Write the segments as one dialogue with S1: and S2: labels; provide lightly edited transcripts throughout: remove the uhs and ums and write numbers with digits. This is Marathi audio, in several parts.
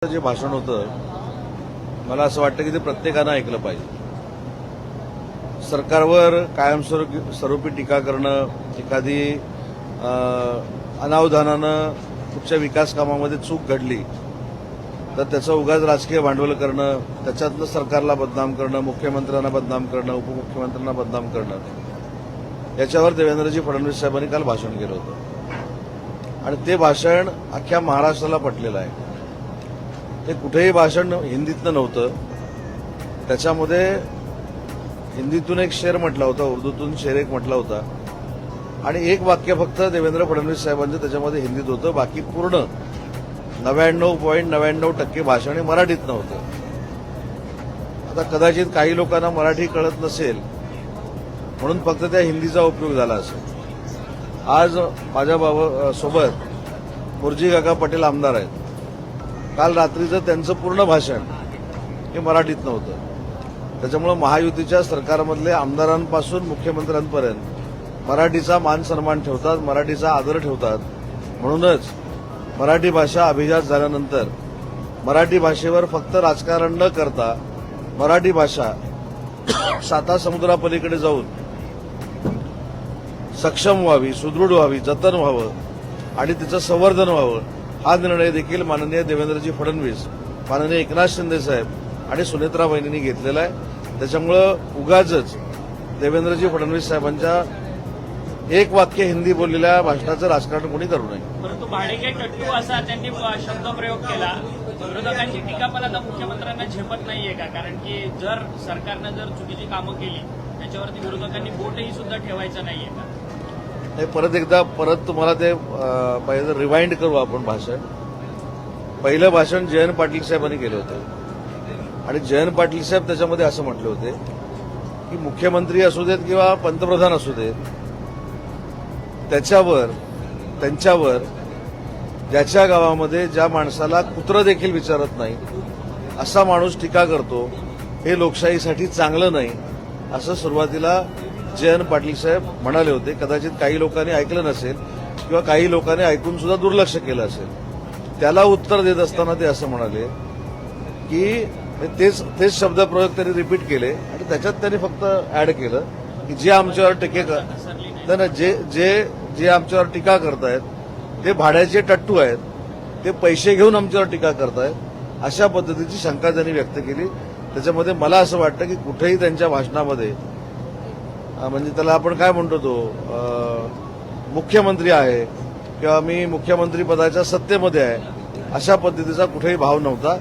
S1: जे भाषण होतं मला असं वाटतं की ते प्रत्येकानं ऐकलं पाहिजे. सरकारवर कायमस्वरूपी टीका करणं, एखादी अनावधानानं कुठच्या विकास कामामध्ये चूक घडली तर त्याचं उगाच राजकीय भांडवल करणं, त्याच्यातलं सरकारला बदनाम करणं, मुख्यमंत्र्यांना बदनाम करणं, उपमुख्यमंत्र्यांना बदनाम करणं, याच्यावर देवेंद्रजी फडणवीस साहेबांनी काल भाषण केलं होतं आणि ते भाषण अख्ख्या महाराष्ट्राला पटलेलं आहे. ते कुठेही भाषण हिंदीतनं नव्हतं. त्याच्यामध्ये हिंदीतून एक शेर म्हटला होता, उर्दूतून शेर एक म्हटला होता आणि एक वाक्य फक्त देवेंद्र फडणवीस साहेबांचं त्याच्यामध्ये हिंदीत होतं. बाकी पूर्ण 99.99% भाषण हे मराठीत नव्हतं. आता कदाचित काही लोकांना मराठी कळत नसेल म्हणून फक्त त्या हिंदीचा उपयोग झाला असेल. आज माझ्या सोबत मुर्जी काका पटेल आमदार आहेत. काल रात्रीचं त्यांचं पूर्ण भाषण हे मराठीत नव्हतं. त्याच्यामुळे महायुतीच्या सरकारमधले आमदारांपासून मुख्यमंत्र्यांपर्यंत मराठीचा मान सन्मान ठेवतात, मराठीचा आदर ठेवतात. म्हणूनच मराठी भाषा अभिजात झाल्यानंतर मराठी भाषेवर फक्त राजकारण न करता मराठी भाषा साता समुद्रापलीकडे जाऊन सक्षम व्हावी, सुदृढ व्हावी, जतन व्हावं आणि तिचं संवर्धन व्हावं, हा निर्णय देखील माननीय देवेंद्रजी फडणवीस, माननीय एकनाथ शिंदे साहेब आणि सुनेत्रा वहिनींनी घेतलेला आहे. त्याच्यामुळं उगाचच देवेंद्रजी फडणवीस साहेबांच्या एक वाक्य हिंदी बोललेल्या भाषणाचं राजकारण कोणी करू नये.
S2: परंतु भाडेके टट्टू असा त्यांनी शब्दप्रयोग केला. विरोधकांची टीका पण आता मुख्यमंत्र्यांना झेपत नाहीये का? कारण की जर सरकारनं जर चुकीची कामं केली त्याच्यावरती विरोधकांनी बोटही सुद्धा ठेवायचं नाहीये का?
S1: परत तुम्हाला ते पाहिजे रिवाइंड करू आपण भाषण. पहिलं भाषण जयंत पाटील साहेबांनी केलं होतं आणि जयंत पाटील साहेब त्याच्यामध्ये असं म्हटले होते की मुख्यमंत्री असू देत किंवा पंतप्रधान असू देत, त्यांच्यावर ज्याच्या गावामध्ये ज्या माणसाला कुत्रं देखील विचारत नाही असा माणूस टीका करतो, हे लोकशाहीसाठी चांगलं नाही, असं सुरुवातीला जयंत पाटील साहेब म्हणाले होते. कदाचित काही लोकांनी ऐकलं नसेल किंवा काही लोकांनी ऐकून सुद्धा दुर्लक्ष केलं असेल. त्याला उत्तर देत असताना ते असं म्हणाले की तेच शब्दप्रयोग त्यांनी रिपीट केले आणि त्याच्यात त्यांनी फक्त ऍड केलं की जे आमच्यावर जे आमच्यावर टीका करतायत ते भाड्याचे टट्टू आहेत, ते पैसे घेऊन आमच्यावर टीका करतायत, अशा पद्धतीची शंका त्यांनी व्यक्त केली. त्याच्यामध्ये मला असं वाटतं की कुठेही त्यांच्या भाषणामध्ये म्हणजे त्याला आपण काय म्हणतो, तो मुख्यमंत्री आहे किंवा मी मुख्यमंत्री पदाच्या सत्तेमध्ये आहे अशा पद्धतीचा कुठेही भाव नव्हता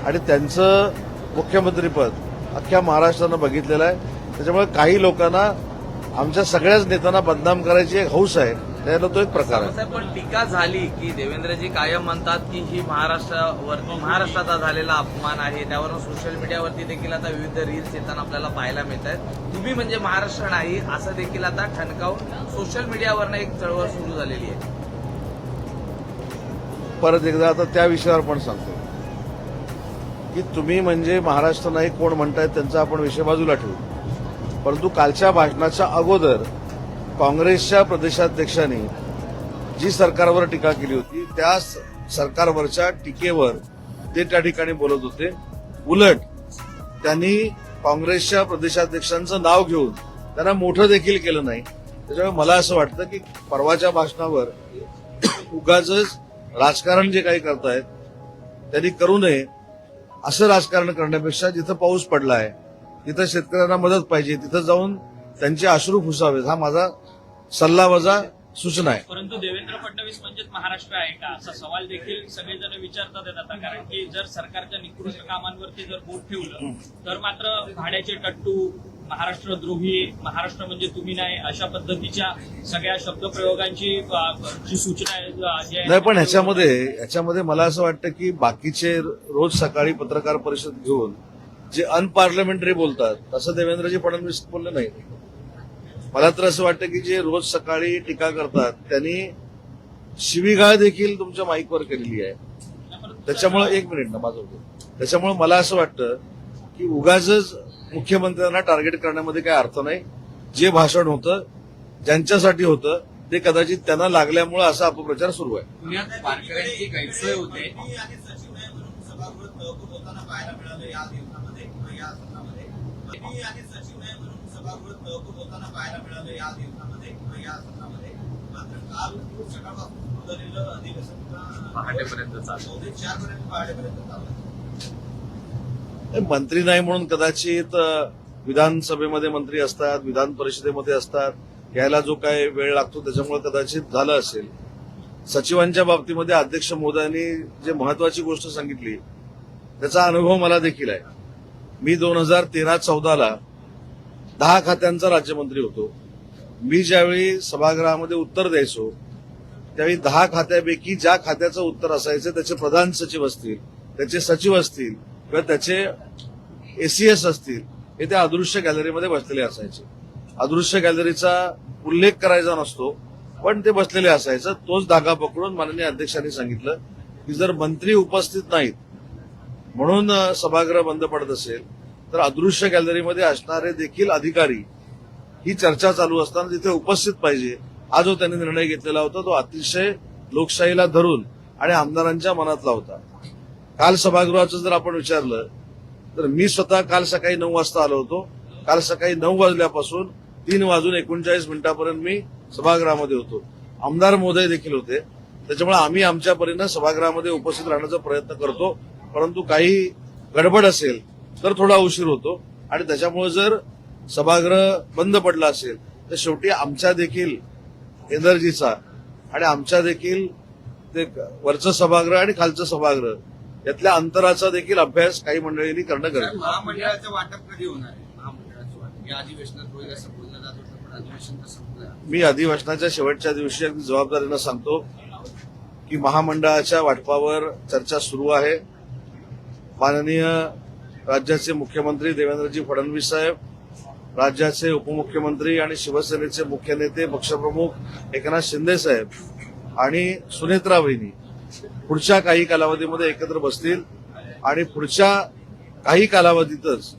S1: आणि त्यांचं मुख्यमंत्रीपद अख्ख्या महाराष्ट्रानं बघितलेलं आहे. त्याच्यामुळे काही लोकांना आमच्या सगळ्याच नेत्यांना बदनाम करायची एक हौस आहे, त्याला तो एक प्रकार आहे.
S3: पण टीका झाली की देवेंद्रजी कायम म्हणतात की ही महाराष्ट्राचा झालेला अपमान आहे. त्यावरून सोशल मीडियावरती देखील आता विविध रील्स येताना आपल्याला पाहायला मिळत आहेत. तुम्ही म्हणजे महाराष्ट्र नाही असं देखील आता ठणकावून सोशल मीडियावरनं एक चळवळ सुरू झालेली आहे.
S1: परत एकदा आता त्या विषयावर पण सांगतो की तुम्ही म्हणजे महाराष्ट्र नाही कोण म्हणतायत त्यांचा आपण विषय बाजूला ठेवू. परंतु कालच्या भाषणाच्या अगोदर काँग्रेसच्या प्रदेशाध्यक्षांनी जी सरकारवर टीका केली होती त्या सरकारवरच्या टीकेवर ते त्या ठिकाणी बोलत होते. उलट त्यांनी काँग्रेसच्या प्रदेशाध्यक्षांचं नाव घेऊन त्यांना मोठं देखील केलं नाही. त्याच्यामुळे मला असं वाटतं की परवाच्या भाषणावर उगाचच राजकारण जे काही करतायत त्यांनी करू नये. असं राजकारण करण्यापेक्षा जिथं पाऊस पडला आहे, जिथं शेतकऱ्यांना मदत पाहिजे तिथं जाऊन त्यांचे अश्रू पुसावेत, हा माझा सल्ला वजा सूचना आहे.
S2: परंतु देवेंद्र फडणवीस म्हणजेच महाराष्ट्र आहे का असा सवाल देखील सगळेजण विचारतात येत आता. कारण की जर सरकारच्या निकृष्ट कामांवरती जर बोट ठेवलं तर मात्र भाड्याचे टट्टू, महाराष्ट्रद्रोही, महाराष्ट्र म्हणजे तुम्ही नाही, अशा पद्धतीच्या सगळ्या शब्दप्रयोगांची जी सूचना आहे.
S1: नाही, पण ह्याच्यामध्ये मला असं वाटतं की बाकीचे रोज सकाळी पत्रकार परिषद घेऊन जे अनपार्लमेंटरी बोलतात तसं देवेंद्रजी फडणवीस बोलले नाही. मला तर असं वाटतं की जे रोज सकाळी टीका करतात त्यांनी शिवीगाळ देखील तुमच्या माईकवर केलेली आहे. त्याच्यामुळे एक मिनिट ना माझं होतं. त्याच्यामुळे मला असं वाटतं की उगाचच मुख्यमंत्र्यांना टार्गेट करण्यामध्ये काही अर्थ नाही. जे भाषण होतं ज्यांच्यासाठी होतं ते कदाचित त्यांना लागल्यामुळे असा अपप्रचार सुरू आहे.
S3: पुण्यात वारकऱ्यांची गैरसोय होते.
S4: सभागृह तहकूब होताना पाहायला मिळालं या दिवसामध्ये किंवा या सत्रामध्ये. मंत्री आणि सचिव नाही म्हणून सभागृह तहकूब होताना पाहायला मिळालं या दिवसामध्ये किंवा या सत्रामध्ये. मात्र काल सकाळपासून सुरू झालेलं अधिवेशन
S3: पहाटेपर्यंत चाललं.
S4: 4 पर्यंत पहाटेपर्यंत चाललं.
S1: मंत्री नाही म्हणून कदाचित विधानसभेमध्ये मंत्री असतात, विधान परिषदेमध्ये असतात, यायला जो काय वेळ लागतो त्याच्यामुळे कदाचित झालं असेल. सचिवांच्या बाबतीमध्ये अध्यक्ष महोदयांनी जे महत्वाची गोष्ट सांगितली त्याचा अनुभव मला देखील आहे. मी 2013-14 10 खात्यांचा राज्यमंत्री होतो. मी ज्यावेळी सभागृहामध्ये उत्तर द्यायचो त्यावेळी 10 खात्यापैकी ज्या खात्याचं उत्तर असायचं त्याचे प्रधान सचिव असतील, त्याचे सचिव असतील किंवा त्याचे एसीएस असतील हे त्या अदृश्य गॅलरीमध्ये बसलेले असायचे. अदृश्य गॅलरीचा उल्लेख करायचा नसतो पण ते बसलेले असायचं. तोच धागा पकडून माननीय अध्यक्षांनी सांगितलं की जर मंत्री उपस्थित नाहीत म्हणून सभागृह बंद पडत असेल तर अदृश्य गॅलरीमध्ये असणारे देखील अधिकारी ही चर्चा चालू असताना तिथे उपस्थित पाहिजे. हा जो त्यांनी निर्णय घेतलेला होता तो अतिशय लोकशाहीला धरून आणि आमदारांच्या मनातला होता. काल सभागृहाचं जर आपण विचारलं तर मी स्वतः काल सकाळी 9 वाजता आलो होतो. काल सकाळी 9 वाजल्यापासून 3:39 मी सभागृहामध्ये होतो. आमदार महोदय देखील होते. त्याच्यामुळे आम्ही आमच्या परीनं सभागृहामध्ये उपस्थित राहण्याचा प्रयत्न करतो. परंतु काही गडबड असेल तर थोडा उशीर होतो आणि त्याच्यामुळे जर सभागृह बंद पडला असेल तर शेवटी आमच्या देखील एनर्जीचा आणि आमच्या देखील ते वरचं सभागृह आणि खालचं सभागृह यातल्या अंतराचा देखील अभ्यास काही मंडळींनी करणं गरजेचं आहे.
S4: महामंडळाचं वाटप कधी होणार आहे? महामंडळाचं वाटप या अधिवेशनात होईल असं बोललं जात होतं पण अधिवेशन कसं होतं?
S1: मी अधिवेशनाच्या शेवटच्या दिवशी अगदी जबाबदारीनं सांगतो की महामंडळाच्या वाटपावर चर्चा सुरू आहे. माननीय राज्याचे मुख्यमंत्री देवेंद्रजी फडणवीस साहेब, राज्याचे उपमुख्यमंत्री आणि शिवसेनेचे मुख्य नेते पक्षप्रमुख एकनाथ शिंदे साहेब आणि सुनेत्रा वहिनी पुढच्या काही कालावधीमध्ये एकत्र बसतील आणि पुढच्या काही कालावधीतच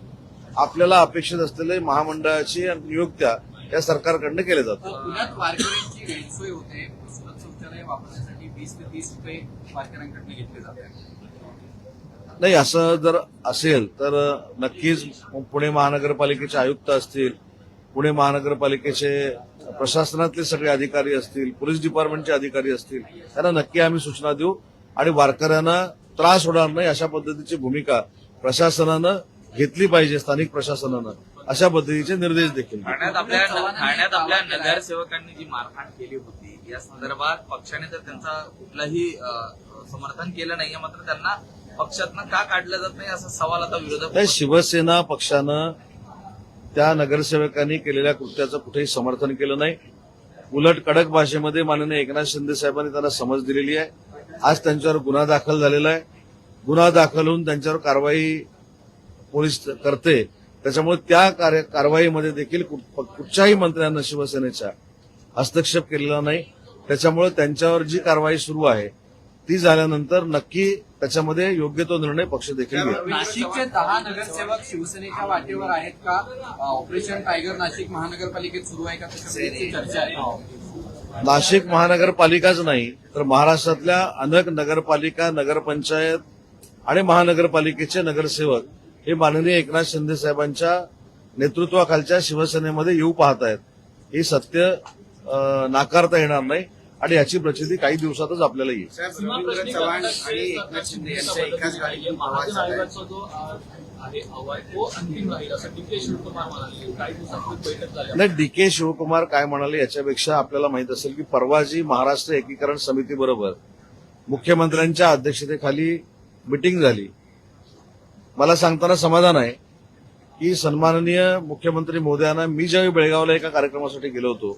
S1: आपल्याला अपेक्षित असलेले महामंडळाची नियुक्त्या या सरकारकडनं केल्या जातात.
S5: पुण्यात वारकऱ्यांची गैरसोय होते. सुलभ शौचालय वापरण्यासाठी 20 ते 30 रुपये वारकऱ्यांकडून घेतले जातात.
S1: नाही, असं जर असेल तर नक्कीच पुणे महानगरपालिकेचे आयुक्त असतील, पुणे महानगरपालिकेचे प्रशासनातले सगळे अधिकारी असतील, पोलीस डिपार्टमेंटचे अधिकारी असतील, त्यांना नक्की आम्ही सूचना देऊ आणि वारकऱ्यांना त्रास होणार नाही अशा पद्धतीची भूमिका प्रशासनानं घेतली पाहिजे. स्थानिक प्रशासनानं अशा पद्धतीचे निर्देश देखील देऊ.
S3: ठाण्यात आपल्या नगरसेवकांनी जी मारहाण केली होती या संदर्भात पक्षाने तर त्यांचा कुठलाही समर्थन केलं नाहीये. मात्र त्यांना पक्षातनं का काढलं जात नाही असा सवाल आता विरोधक.
S1: शिवसेना पक्षानं त्या नगरसेवकांनी केलेल्या कृत्याचं कुठेही समर्थन केलं नाही. उलट कडक भाषेमध्ये माननीय एकनाथ शिंदे साहेबांनी त्यांना समज दिलेली आहे. आज त्यांच्यावर गुन्हा दाखल झालेला आहे. गुन्हा दाखल होऊन त्यांच्यावर कारवाई पोलीस करते. त्याच्यामुळे त्या कारवाईमध्ये देखील कुठच्याही मंत्र्यांना शिवसेनेच्या हस्तक्षेप केलेला नाही. त्याच्यामुळे त्यांच्यावर जी कारवाई सुरू आहे ती झाल्यानंतर नक्की त्याच्यामध्ये योग्य तो निर्णय पक्ष देखील घेईल.
S5: नाशिकचे 10 नगरसेवक शिवसेनेच्या वाटेवर आहेत का? ऑपरेशन टायगर नाशिक महानगरपालिकेत सुरू आहे का? त्याच्यामध्ये चर्चा आहे.
S1: नाशिक महानगरपालिकाच नाही तर महाराष्ट्रातल्या अनेक नगरपालिका, नगरपंचायत आणि महानगरपालिकेचे नगरसेवक हे माननीय एकनाथ शिंदे साहेबांच्या नेतृत्वाखालच्या शिवसेनेमध्ये येऊ पाहत आहेत. हे सत्य नाकारता येणार नाही आणि याची प्रचिती काही दिवसातच आपल्याला येईल.
S4: रवींद्र चव्हाण आणि एकनाथ शिंदे यांच्या एकाच गाडीतून प्रवास झाला.
S1: नाही, डीके शिवकुमार काय म्हणाले याच्यापेक्षा आपल्याला माहित असेल की परवा जी महाराष्ट्र एकीकरण समितीबरोबर मुख्यमंत्र्यांच्या अध्यक्षतेखाली मिटिंग झाली. मला सांगताना समाधान आहे की सन्माननीय मुख्यमंत्री महोदयांना मी ज्यावेळी बेळगावला एका कार्यक्रमासाठी गेलो होतो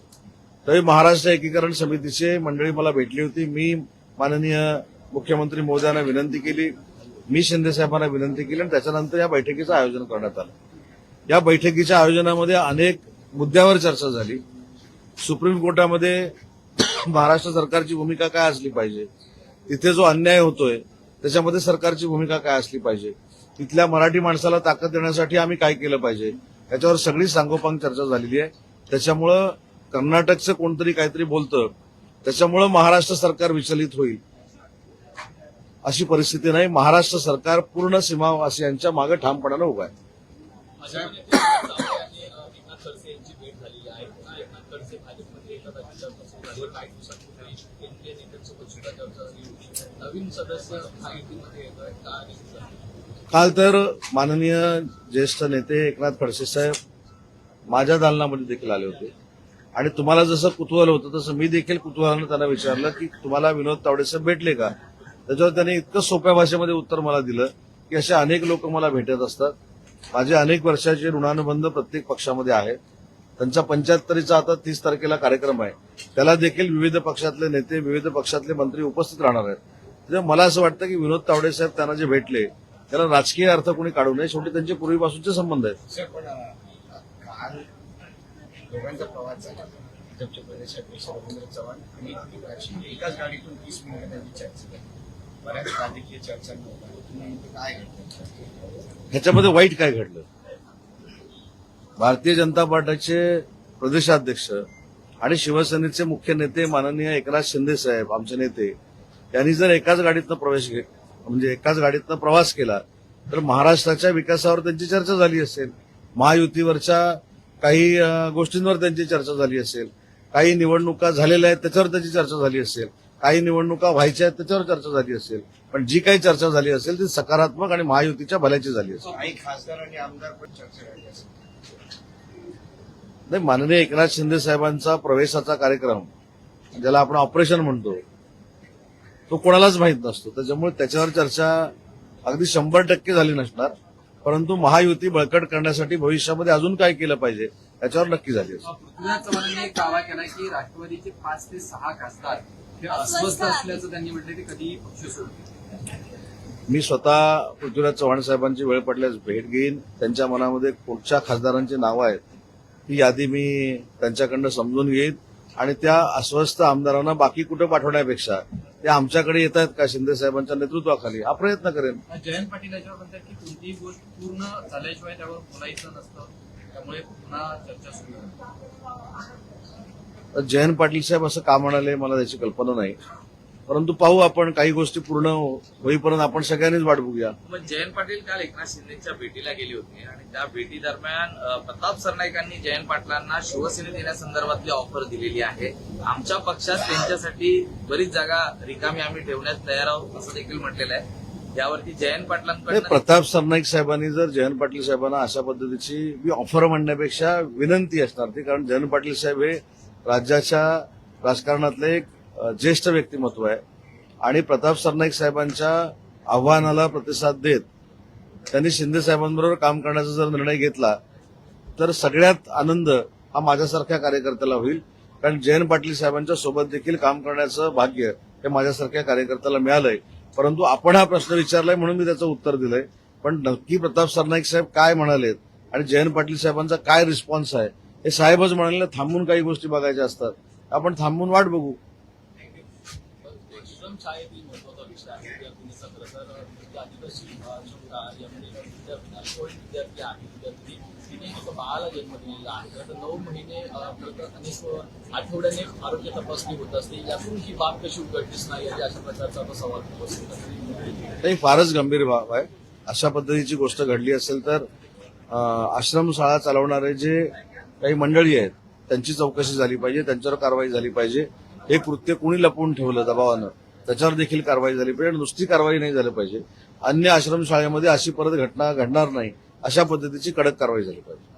S1: त्यावेळी महाराष्ट्र एकीकरण समितीचे मंडळी मला भेटली होती. मी माननीय मुख्यमंत्री महोदयांना विनंती केली, मी शिंदे साहेबांना विनंती केली आणि त्याच्यानंतर या बैठकीचं आयोजन करण्यात आलं. या बैठकीच्या आयोजनामध्ये अनेक मुद्द्यावर चर्चा झाली. सुप्रीम कोर्टामध्ये महाराष्ट्र सरकारची भूमिका काय असली पाहिजे, तिथे जो अन्याय होतोय त्याच्यामध्ये सरकारची भूमिका काय असली पाहिजे, तिथल्या मराठी माणसाला ताकद देण्यासाठी आम्ही काय केलं पाहिजे, याच्यावर सगळी सांगोपांग चर्चा झालेली आहे. त्याच्यामुळं कर्नाटकचं कोणतरी काहीतरी बोलतं त्याच्यामुळं महाराष्ट्र सरकार विचलित होईल अशी परिस्थिती नाही. महाराष्ट्र सरकार पूर्ण सीमावासियांच्या मागे ठामपणानं उभं आहे.
S6: एकनाथ खडसे यांची भेट झालेली आहे. एकनाथ खडसे भाजपमध्ये येतात अशी चर्चा सुरू झाली. काही दिवसांपूर्वी केंद्रीय नेत्यांसोबत सुद्धा चर्चा झाली होती. नवीन सदस्य महायुतीमध्ये येतोय का?
S1: काल तर माननीय ज्येष्ठ नेते एकनाथ खडसे साहेब माझ्या दालनामध्ये देखील आले होते आणि तुम्हाला जसं कुतूहल होतं तसं मी देखील कुतूहलानं त्यांना विचारलं की तुम्हाला विनोद तावडे साहेब भेटले का. त्याच्यावर त्यांनी इतकं सोप्या भाषेमध्ये उत्तर मला दिलं की असे अनेक लोक मला भेटत असतात. माझे अनेक वर्षाचे ऋणानुबंध प्रत्येक पक्षामध्ये आहेत. त्यांचा 75चा आता 30 तारखेला कार्यक्रम आहे. त्याला देखील विविध पक्षातले नेते, विविध पक्षातले मंत्री उपस्थित राहणार आहेत. त्यामुळे मला असं वाटतं की विनोद तावडे साहेब त्यांना जे भेटले त्याला राजकीय अर्थ कोणी काढू नये. शेवटी त्यांचे पूर्वीपासूनचे संबंध आहेत.
S7: काल दोघांचा प्रवास झाला. भाजपचे प्रदेशाध्यक्ष रवींद्र चव्हाण आणि एकनाथ शिंदे एकाच गाडीतून 30 मिनिटं त्यांची चर्चा झाली. बऱ्याच राजकीय चर्चा काय घडलं,
S1: ह्याच्यामध्ये वाईट काय घडलं. भारतीय जनता पार्टीचे प्रदेशाध्यक्ष आणि शिवसेनेचे मुख्य नेते माननीय एकनाथ शिंदे साहेब आमचे नेते यांनी जर एकाच गाडीतनं प्रवास केला तर महाराष्ट्राच्या विकासावर त्यांची चर्चा झाली असेल. महायुतीवरच्या काही गोष्टींवर त्यांची चर्चा झाली असेल. काही निवडणुका झालेल्या आहेत त्याच्यावर त्याची चर्चा झाली असेल. काही निवडणुका व्हायच्या आहेत त्याच्यावर चर्चा झाली असेल. पण जी काही चर्चा झाली असेल ती सकारात्मक आणि महायुतीच्या भल्याची झाली असेल.
S7: काही खासदार आणि आमदार पण चर्चा झाली असेल.
S1: नाही, माननीय एकनाथ शिंदे साहेबांचा प्रवेशाचा कार्यक्रम ज्याला आपण ऑपरेशन म्हणतो तो कोणालाच माहीत नसतो. त्याच्यामुळे त्याच्यावर चर्चा अगदी 100% झाली नसणार. परंतु महायुती बळकट करण्यासाठी भविष्यामध्ये अजून काय केलं पाहिजे याच्यावर नक्की झाली असेल.
S5: पृथ्वीराज चव्हाणांनी एक दावा केला की राष्ट्रवादीचे 5 ते 6 खासदार हे अस्वस्थ असल्याचं त्यांनी म्हटलं. ते कधीही पक्ष सोडतील.
S1: मी स्वतः पृथ्वीराज चव्हाण साहेबांची वेळ पडल्यास भेट घेईन. त्यांच्या मनामध्ये कुठच्या खासदारांची नावं आहेत ही यादी मी त्यांच्याकडनं समजून घेईन आणि त्या अस्वस्थ आमदारांना बाकी कुठं पाठवण्यापेक्षा ते आमच्याकडे येत आहेत का शिंदे साहेबांच्या नेतृत्वाखाली हा प्रयत्न करेन.
S5: जयंत पाटील याच्यावर म्हणतात की कोणतीही गोष्ट पूर्ण झाल्याशिवाय त्यावर बोलायचं नसतं. त्यामुळे पुन्हा चर्चा सुरू होईल.
S1: जयंत पाटील साहेब असं का म्हणाले मला त्याची कल्पना नाही. परंतु पाहू आपण. काही गोष्टी पूर्ण होईपर्यंत आपण सगळ्यांनीच वाट बघूया.
S3: मग जयंत पाटील काल एकनाथ शिंदेच्या भेटीला गेले होते आणि त्या भेटी दरम्यान प्रताप सरनाईकांनी जयंत पाटलांना शिवसेनेत येण्यासंदर्भातली ऑफर दिलेली आहे. आमच्या पक्षात त्यांच्यासाठी बरीच जागा रिकामी आम्ही ठेवण्यास तयार आहोत असं देखील म्हटलेलं आहे. यावरती जयंत पाटलांकडे
S1: प्रताप सरनाईक साहेबांनी जर जयंत पाटील साहेबांना अशा पद्धतीची ऑफर म्हणण्यापेक्षा विनंती असणार ती. कारण जयंत पाटील साहेब हे राज्याच्या राजकारणातले एक ज्येष्ठ व्यक्तिमत्व आहे आणि प्रताप सरनाईक साहेबांच्या आव्हानाला प्रतिसाद देत त्यांनी शिंदे साहेबांबरोबर काम करण्याचा जर निर्णय घेतला तर सगळ्यात आनंद हा माझ्यासारख्या कार्यकर्त्याला होईल. कारण जयंत पाटील साहेबांच्या सोबत देखील काम करण्याचं भाग्य हे माझ्यासारख्या कार्यकर्त्याला मिळालंय. परंतु आपण हा प्रश्न विचारलाय म्हणून मी त्याचं उत्तर दिलंय. पण नक्की प्रताप सरनाईक साहेब काय म्हणालेत आणि जयंत पाटील साहेबांचा काय रिस्पॉन्स आहे हे साहेबच म्हणाले. थांबून काही गोष्टी बघायच्या असतात. आपण थांबून वाट बघू.
S6: शाळेतील महत्वाचा विषय आहे. विद्यार्थिनीचा खरं तर आदिवासी शंका यामध्ये विद्यार्थी आहे. विद्यार्थी तिने एक बाळाला जन्म दिलेला आहे. खरं तर 9 महिने खरं तर अनेक आठवड्याने आरोग्य तपासणी होत असते. यातून ही बाब कशी उघडलीच नाही अशा प्रकारचा आता सवाल उपस्थित आहे.
S1: नाही, फारच गंभीर बाब आहे. अशा पद्धतीची गोष्ट घडली असेल तर आश्रमशाळा चालवणारे जे काही मंडळी आहेत त्यांची चौकशी झाली पाहिजे. त्यांच्यावर कारवाई झाली पाहिजे. हे कृत्य कोणी लपवून ठेवलं दबावानं त्याच्यावर देखील कारवाई झाली पाहिजे. नुसती कारवाई नाही झाली पाहिजे. अन्य आश्रमशाळेमध्ये अशी परत घटना घडणार नाही अशा पद्धतीची कडक कारवाई झाली पाहिजे.